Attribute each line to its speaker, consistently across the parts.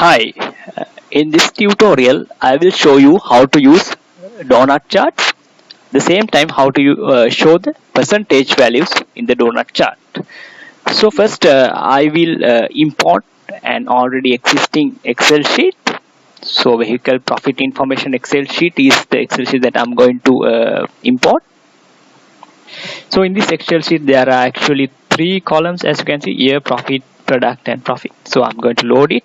Speaker 1: Hi, in this tutorial I will show you how to use donut charts. The same time how to show the percentage values in the donut chart. So first I will import an already existing Excel sheet. So vehicle profit information Excel sheet is the Excel sheet that I'm going to import. So in this Excel sheet there are actually three columns, as you can see: year, profit, product and profit. So I'm going to load it.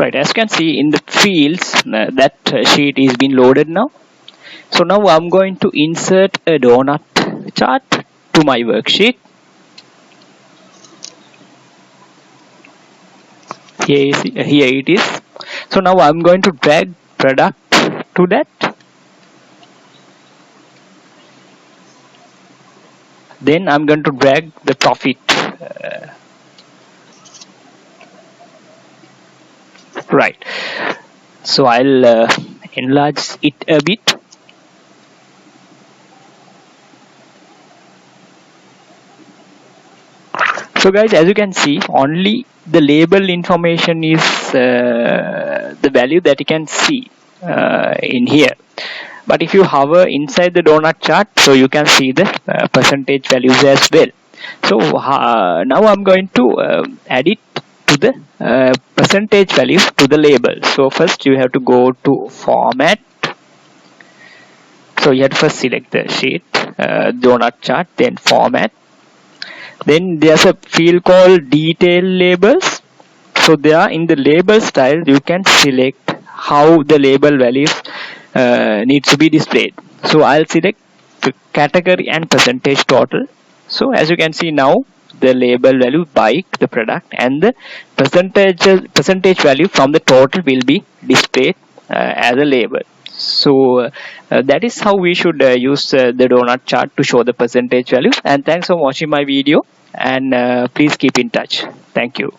Speaker 1: Right, as you can see in the fields, that sheet is being loaded now. So now I'm going to insert a donut chart to my worksheet. Here it is. So now I'm going to drag product to that. Then I'm going to drag the profit. Right. So I'll enlarge it a bit. So guys, as you can see, only the label information is the value that you can see in here. But if you hover inside the donut chart, so you can see the percentage values as well. So now I'm going to add it to the percentage values to the label. So first you have to go to format. So you have to first select the sheet, donut chart, then format. Then there's a field called detail labels. So there in the label style you can select how the label values needs to be displayed. So I'll select the category and percentage total. So as you can see now, the label value bike, the product, and the percentage value from the total will be displayed as a label. So that is how we should use the donut chart to show the percentage values. And thanks for watching my video, and please keep in touch. Thank you.